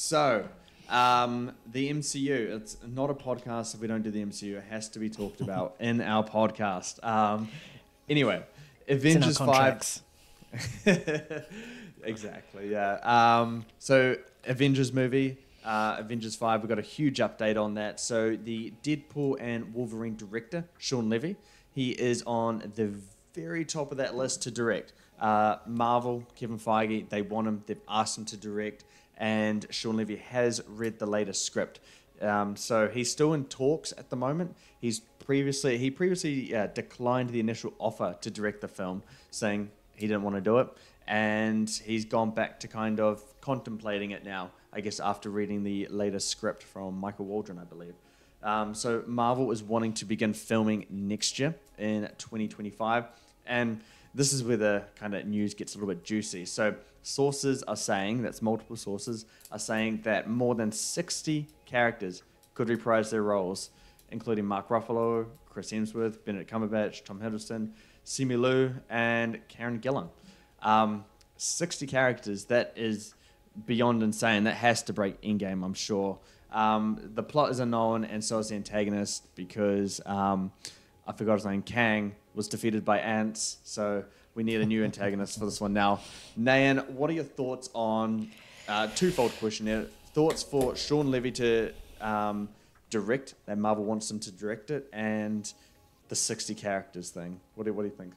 So, the MCU, it's not a podcast if we don't do the MCU. It has to be talked about in our podcast. Anyway, Avengers 5. Exactly, yeah. So, Avengers movie, Avengers 5, we've got a huge update on that. So, the Deadpool and Wolverine director, Shawn Levy, he is on the very top of that list to direct. Marvel, Kevin Feige, they want him, they've asked him to direct, and Shawn Levy has read the latest script. So he's still in talks at the moment. He previously declined the initial offer to direct the film, saying he didn't want to do it, and he's gone back to kind of contemplating it now, I guess, after reading the latest script from Michael Waldron, I believe. So Marvel is wanting to begin filming next year in 2025, and this is where the kind of news gets a little bit juicy. So sources are saying, that's multiple sources, are saying that more than 60 characters could reprise their roles, including Mark Ruffalo, Chris Hemsworth, Benedict Cumberbatch, Tom Hiddleston, Simu Liu, and Karen Gillan. 60 characters, that is beyond insane. That has to break Endgame, I'm sure. The plot is unknown, and so is the antagonist, because I forgot his name, Kang, was defeated by ants, so we need a new antagonist for this one now. Nayan, what are your thoughts on, twofold question here, thoughts for Shawn Levy to direct, that Marvel wants him to direct it, and the 60 characters thing? What do you think?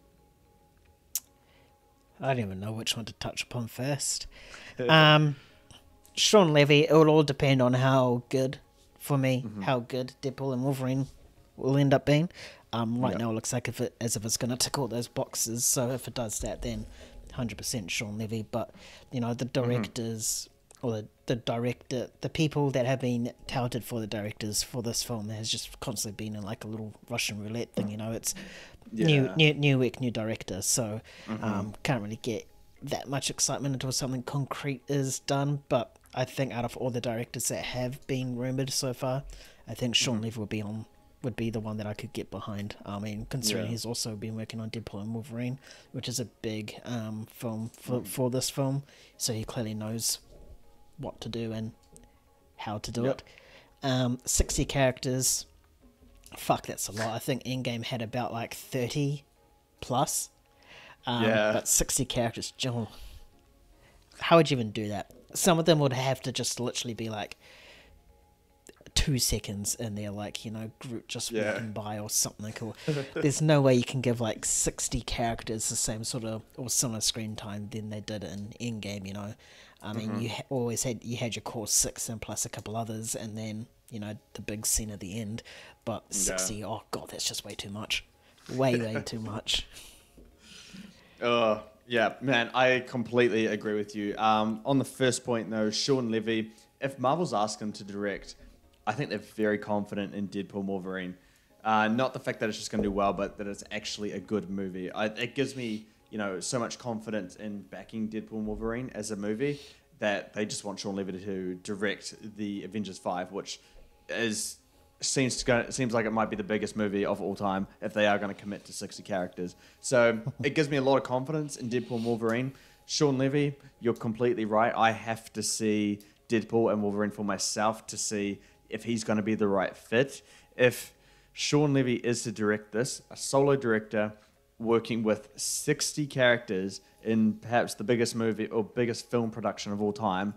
I don't even know which one to touch upon first. Shawn Levy, it will all depend on how good, for me, how good Deadpool and Wolverine will end up being. Right now it looks like as if it's going to tick all those boxes, so if it does that, then 100% Shawn Levy. But, you know, the directors, or the people that have been touted for the directors for this film has just constantly been in like a little Russian roulette thing, you know, it's new week, new director, so can't really get that much excitement until something concrete is done. But I think out of all the directors that have been rumoured so far, I think Shawn Levy would be the one that I could get behind. I mean, considering he's also been working on Deadpool and Wolverine, which is a big film for this film, so he clearly knows what to do and how to do it. 60 characters, fuck, that's a lot. I think Endgame had about like 30 plus. But 60 characters, Joe, how would you even do that? Some of them would have to just literally be like 2 seconds in there, like, you know, Groot just walking by or something cool. There's no way you can give like 60 characters the same sort of or similar screen time than they did in Endgame, you know. I mean, you had your core 6 and plus a couple others, and then, you know, the big scene at the end. But 60, oh god, that's just way too much. Way too much. Yeah, man, I completely agree with you. On the first point, though, Shawn Levy, if Marvel's asked him to direct, I think they're very confident in Deadpool and Wolverine. Not the fact that it's just going to do well, but that it's actually a good movie. It gives me, you know, so much confidence in backing Deadpool and Wolverine as a movie that they just want Shawn Levy to direct the Avengers 5, which seems like it might be the biggest movie of all time if they are going to commit to 60 characters. So it gives me a lot of confidence in Deadpool and Wolverine. Shawn Levy, you're completely right. I have to see Deadpool and Wolverine for myself to see if he's going to be the right fit. If Shawn Levy is to direct this, a solo director working with 60 characters in perhaps the biggest movie or biggest film production of all time,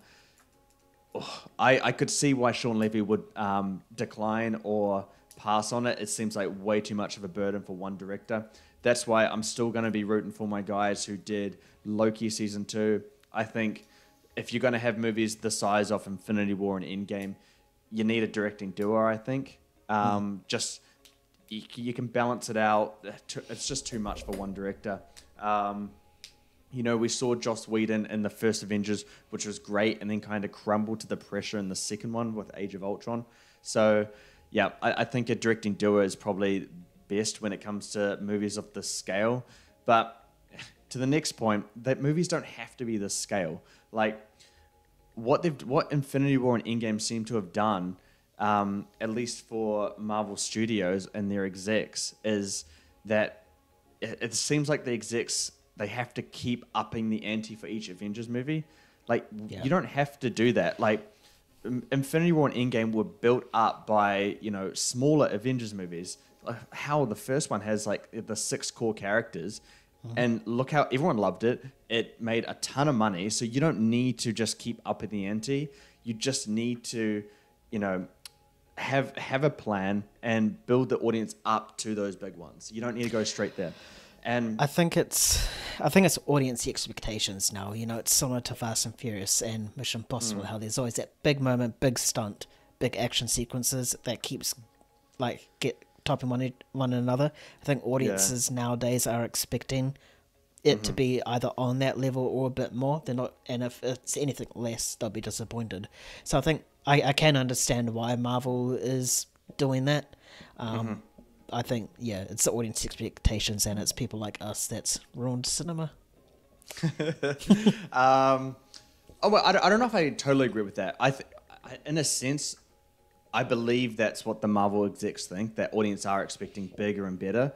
I could see why Shawn Levy would decline or pass on it. It seems like way too much of a burden for one director. That's why I'm still going to be rooting for my guys who did Loki Season 2. I think if you're going to have movies the size of Infinity War and Endgame, you need a directing duo, I think. Just you can balance it out. It's just too much for one director. You know, we saw Joss Whedon in the first Avengers, which was great, and then kind of crumbled to the pressure in the second one with Age of Ultron. So, yeah, I think a directing duo is probably best when it comes to movies of this scale. But to the next point, that movies don't have to be this scale. Like, what Infinity War and Endgame seem to have done, at least for Marvel Studios and their execs, is that it seems like the execs, they have to keep upping the ante for each Avengers movie. Like, you don't have to do that. Like, Infinity War and Endgame were built up by, you know, smaller Avengers movies. How the first one has like the 6 core characters, and look how everyone loved it. It made a ton of money, so you don't need to just keep up in the ante. You just need to, you know, have a plan and build the audience up to those big ones. You don't need to go straight there. And I think it's audience expectations now. You know, it's similar to Fast and Furious and Mission Impossible. How there's always that big moment, big stunt, big action sequences that keeps like topping one another. I think audiences nowadays are expecting it to be either on that level or a bit more. They're not, and if it's anything less, they'll be disappointed. So I think I can understand why Marvel is doing that. I think, it's the audience expectations, and it's people like us that's ruined cinema. I don't know if I totally agree with that. In a sense, I believe that's what the Marvel execs think, that audience are expecting bigger and better.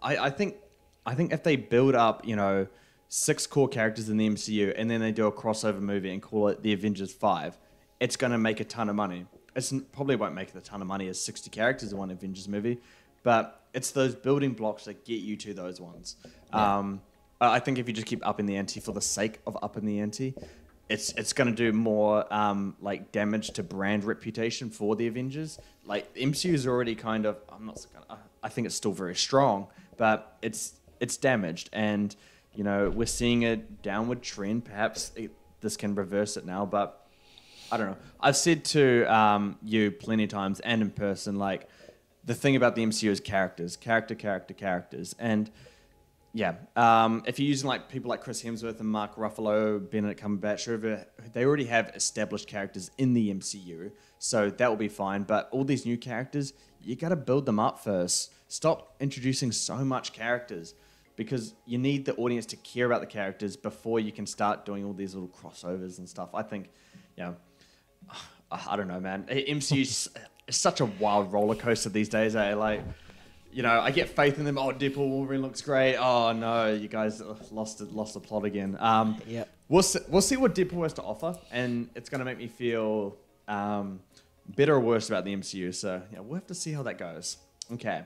I think if they build up, you know, 6 core characters in the MCU and then they do a crossover movie and call it the Avengers 5, it's going to make a ton of money. It probably won't make a ton of money as 60 characters in one Avengers movie, but it's those building blocks that get you to those ones. I think if you just keep upping the ante for the sake of upping the ante, it's going to do more like damage to brand reputation for the Avengers. Like the MCU is already kind of, I think it's still very strong, but it's damaged, and you know we're seeing a downward trend. Perhaps this can reverse it now, but I don't know. I've said to you plenty of times and in person, like the thing about the MCU is characters, characters, and if you're using like people like Chris Hemsworth and Mark Ruffalo, Benedict Cumberbatch, they already have established characters in the MCU, so that will be fine. But all these new characters, you got to build them up first. Stop introducing so much characters, because you need the audience to care about the characters before you can start doing all these little crossovers and stuff. I think, I don't know, man. MCU is such a wild roller coaster these days. Like, you know, I get faith in them. Oh, Deadpool Wolverine looks great. Oh no, you guys lost the plot again. We'll see what Deadpool has to offer, and it's going to make me feel better or worse about the MCU. So we'll have to see how that goes. Okay.